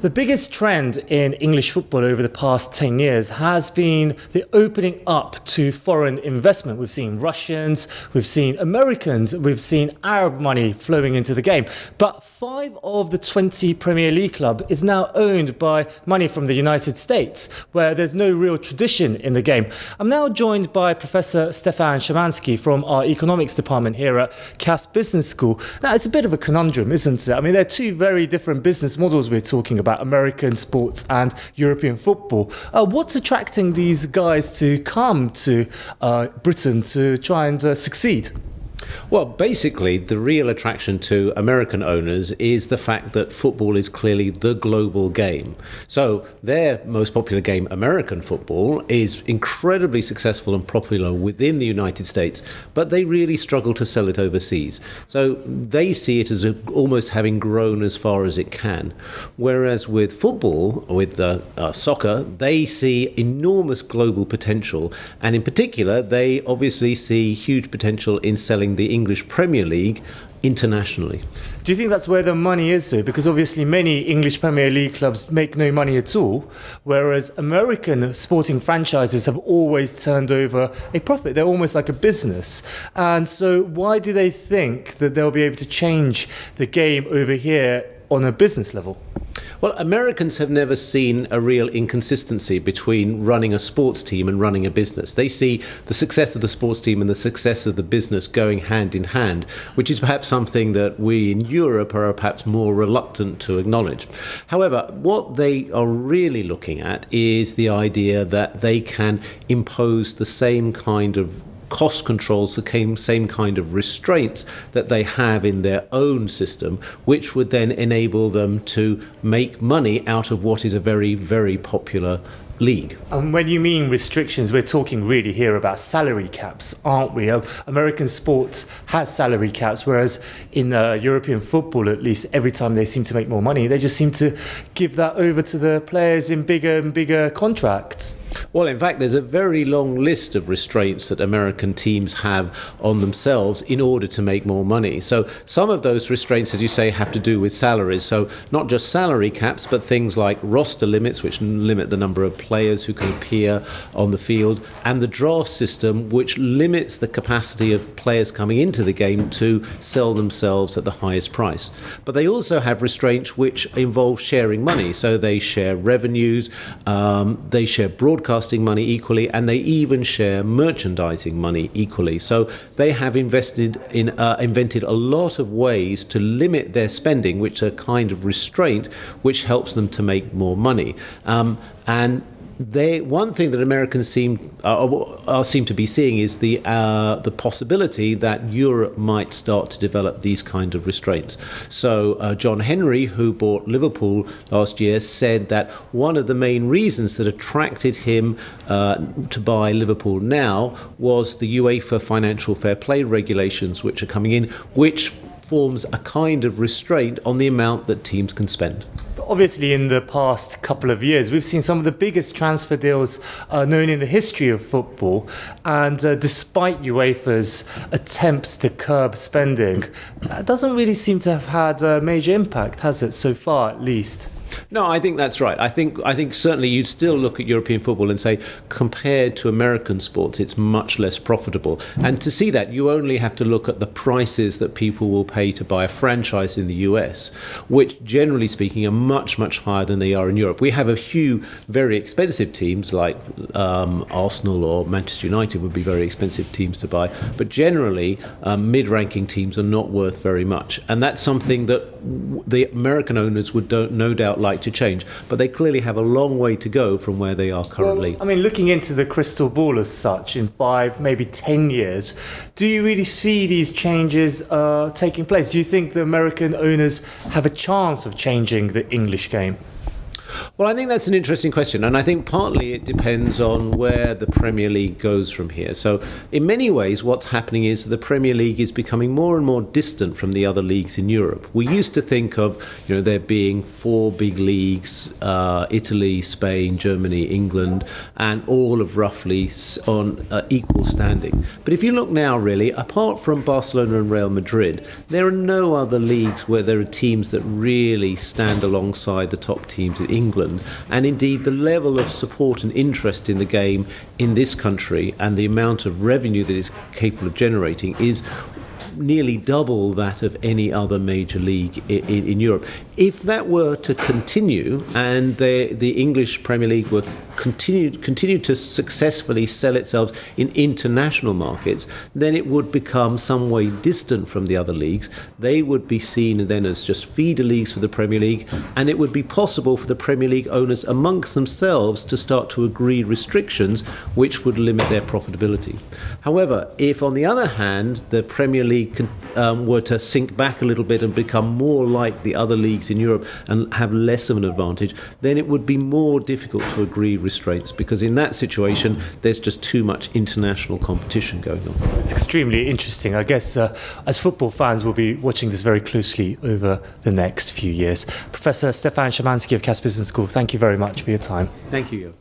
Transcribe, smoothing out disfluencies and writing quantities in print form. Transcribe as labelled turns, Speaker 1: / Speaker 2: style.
Speaker 1: The biggest trend in English football over the past 10 years has been the opening up to foreign investment. We've seen Russians, we've seen Americans, we've seen Arab money flowing into the game. But 5 of the 20 Premier League clubs is now owned by money from the United States, where there's no real tradition in the game. I'm now joined by Professor Stefan Szymanski from our economics department here at Cass Business School. Now, it's a bit of a conundrum, isn't it? I mean, they're two very different business models we're talking about, American sports and European football. What's attracting these guys to come to Britain to try and succeed?
Speaker 2: Well, basically, the real attraction to American owners is the fact that football is clearly the global game. So their most popular game, American football, is incredibly successful and popular within the United States, but they really struggle to sell it overseas. So they see it as almost having grown as far as it can. Whereas with football, with soccer, they see enormous global potential. And in particular, they obviously see huge potential in selling the English Premier League internationally.
Speaker 1: Do you think that's where the money is, though? Because obviously many English Premier League clubs make no money at all, whereas American sporting franchises have always turned over a profit. They're almost like a business. And so why do they think that they'll be able to change the game over here on a business level?
Speaker 2: Well, Americans have never seen a real inconsistency between running a sports team and running a business. They see the success of the sports team and the success of the business going hand in hand, which is perhaps something that we in Europe are perhaps more reluctant to acknowledge. However, what they are really looking at is the idea that they can impose the same kind of cost controls, the same kind of restraints that they have in their own system, which would then enable them to make money out of what is a very, very popular league.
Speaker 1: And when you mean restrictions, we're talking really here about salary caps, aren't we? American sports has salary caps, whereas in European football, at least, every time they seem to make more money, they just seem to give that over to the players in bigger and bigger contracts.
Speaker 2: Well, in fact, there's a very long list of restraints that American teams have on themselves in order to make more money. So some of those restraints, as you say, have to do with salaries. So not just salary caps, but things like roster limits, which limit the number of players who can appear on the field, and the draft system, which limits the capacity of players coming into the game to sell themselves at the highest price. But they also have restraints which involve sharing money. So they share revenues, they share broadcasting money equally, and they even share merchandising money equally. So they have invented a lot of ways to limit their spending, which are kind of restraint, which helps them to make more money. And one thing that Americans seem to be seeing is the possibility that Europe might start to develop these kind of restraints. So John Henry, who bought Liverpool last year, said that one of the main reasons that attracted him to buy Liverpool now was the UEFA financial fair play regulations, which are coming in, which forms a kind of restraint on the amount that teams can spend.
Speaker 1: Obviously, in the past couple of years, we've seen some of the biggest transfer deals known in the history of football. And despite UEFA's attempts to curb spending, it doesn't really seem to have had a major impact, has it, so far at least?
Speaker 2: No, I think that's right. I think certainly you'd still look at European football and say, compared to American sports, it's much less profitable. And to see that, you only have to look at the prices that people will pay to buy a franchise in the US, which generally speaking are much, much higher than they are in Europe. We have a few very expensive teams like Arsenal or Manchester United would be very expensive teams to buy. But generally, mid-ranking teams are not worth very much. And that's something that the American owners would no doubt like to change, but they clearly have a long way to go from where they are currently.
Speaker 1: Well, I mean, looking into the crystal ball as such, in 5, maybe 10 years, do you really see these changes taking place? Do you think the American owners have a chance of changing the English game?
Speaker 2: Well, I think that's an interesting question, and I think partly it depends on where the Premier League goes from here. So, in many ways, what's happening is the Premier League is becoming more and more distant from the other leagues in Europe. We used to think of, there being four big leagues: Italy, Spain, Germany, England, and all of roughly on equal standing. But if you look now, really, apart from Barcelona and Real Madrid, there are no other leagues where there are teams that really stand alongside the top teams in England. And indeed, the level of support and interest in the game in this country and the amount of revenue that it's capable of generating is nearly double that of any other major league in Europe. If that were to continue, and the English Premier League were continue to successfully sell itself in international markets, then it would become some way distant from the other leagues. They would be seen then as just feeder leagues for the Premier League, and it would be possible for the Premier League owners amongst themselves to start to agree restrictions which would limit their profitability. However, if on the other hand the Premier League were to sink back a little bit and become more like the other leagues in Europe and have less of an advantage, then it would be more difficult to agree restraints, because in that situation there's just too much international competition going on.
Speaker 1: It's extremely interesting. I guess as football fans we'll be watching this very closely over the next few years. Professor Stefan Szymanski of Cass Business School, thank you very much for your time.
Speaker 2: Thank you.